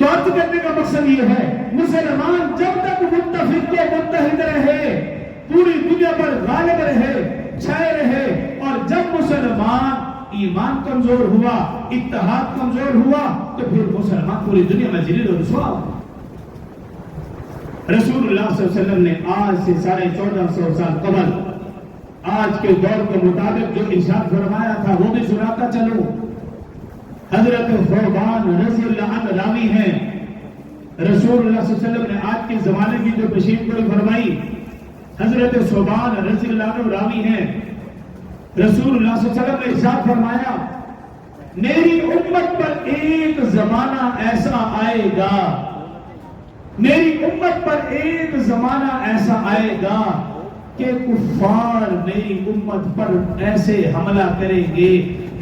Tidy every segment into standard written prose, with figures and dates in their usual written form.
تو عرض کرنے کا مقصد یہ ہے، مسلمان جب تک متفق و متحد رہے، پوری دنیا پر غالب رہے، چھائے رہے، اور جب مسلمان ایمان کمزور ہوا، اتحاد کمزور ہوا، تو پھر مسلمان پوری دنیا میں ذلیل و رسوا ہوا۔ رسول اللہ صلی اللہ علیہ وسلم نے آج سے 1450 سال قبل آج کے دور کے مطابق جو ارشاد فرمایا تھا وہ بھی سناتا چلو۔ حضرت ثوبان رضی اللہ عنہ راوی ہیں، رسول اللہ صلی اللہ علیہ وسلم نے آج کے زمانے کی جو تشریف گوئی فرمائی، حضرت ثوبان رضی اللہ عنہ راوی ہیں، رسول اللہ صلی اللہ علیہ وسلم نے ارشاد فرمایا میری امت پر ایک زمانہ ایسا آئے گا، میری امت پر ایک زمانہ ایسا آئے گا کہ کفار میری امت پر ایسے حملہ کریں گے،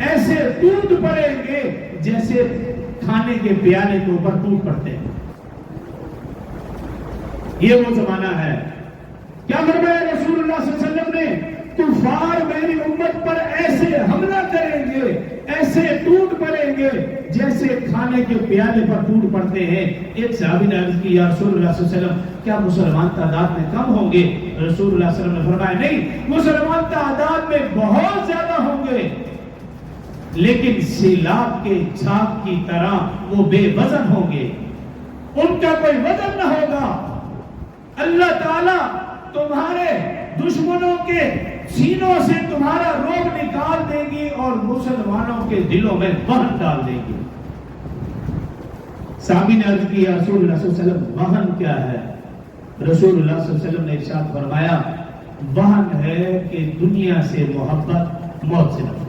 ایسے ٹوٹ پڑیں گے جیسے کھانے کے پیالے کے اوپر ٹوٹ پڑتے ہیں۔ یہ وہ زمانہ ہے۔ کیا فرمایا رسول اللہ صلی اللہ علیہ وسلم نے؟ کفار میری امت پر ایسے حملہ کریں گے، ایسے ٹوٹ پڑیں گے جیسے کھانے کے پیالے پر ٹوٹ پڑتے ہیں۔ ایک صحابی نے عرض کی یا رسول اللہ صلی اللہ علیہ وسلم کیا مسلمان تعداد میں کم ہوں گے؟ رسول اللہ صلی اللہ علیہ وسلم نے فرمایا نہیں، مسلمان تعداد میں بہت زیادہ ہوں گے، لیکن سیلاب کے جھاگ کی طرح وہ بے وزن ہوں گے، ان کا کوئی وزن نہ ہوگا۔ اللہ تعالیٰ تمہارے دشمنوں کے سینوں سے تمہارا روب نکال دے گی اور مسلمانوں کے دلوں میں وہن ڈال دے گی۔ صحابی نے عرض کی یا رسول اللہ صلی اللہ علیہ وسلم وہن کیا ہے؟ رسول اللہ صلی اللہ علیہ وسلم نے ارشاد فرمایا وہن ہے کہ دنیا سے محبت، موت سے نفرت۔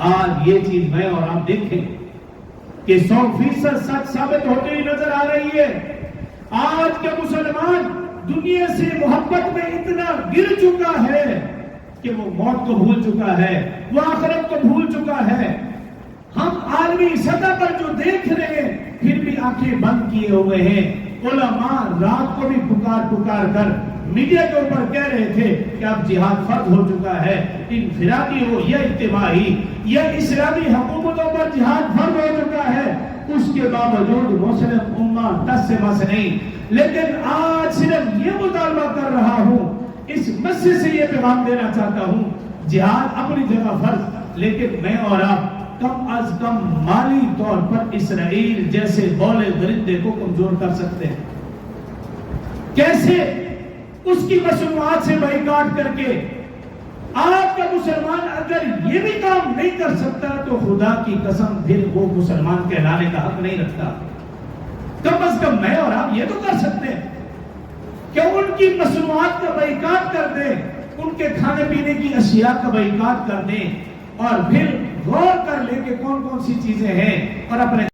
آج یہ چیز میں اور آپ دیکھیں کہ 100% سچ ثابت ہوتی ہوئی نظر آ رہی ہے۔ آج کے مسلمان دنیا سے محبت میں اتنا گر چکا ہے کہ وہ موت کو بھول چکا ہے، وہ آخرت کو بھول چکا ہے۔ ہم عالمی سطح پر جو دیکھ رہے ہیں پھر بھی آنکھیں بند کیے ہوئے ہیں۔ علماء رات کو بھی پکار کر میڈیا کے اوپر کہہ رہے تھے کہ اب جہاد فرض ہو چکا ہے، انفرادی ہو یا اجتماعی یا اسلامی حکومتوں پر جہاد فرض ہو چکا ہے۔ اس کے باوجود مسلم امہ دس سے بس نہیں۔ لیکن آج صرف یہ مطالبہ کر رہا ہوں، اس مسجد سے یہ پیغام دینا چاہتا ہوں، جہاد اپنی جگہ فرض، لیکن میں اور آپ کم از کم مالی طور پر اسرائیل جیسے بولے درندے کو کمزور کر سکتے ہیں۔ کیسے؟ اس کی مصنوعات سے بائیکاٹ کر کے۔ آپ کا مسلمان اگر یہ بھی کام نہیں کر سکتا تو خدا کی قسم پھر وہ مسلمان کہلانے کا حق نہیں رکھتا۔ کم از کم میں اور آپ یہ تو کر سکتے ہیں کہ ان کی مصنوعات کا بائیکاٹ کر دیں، ان کے کھانے پینے کی اشیاء کا بائیکاٹ کر دیں، اور پھر غور کر لیں کہ کون کون سی چیزیں ہیں اور اپنے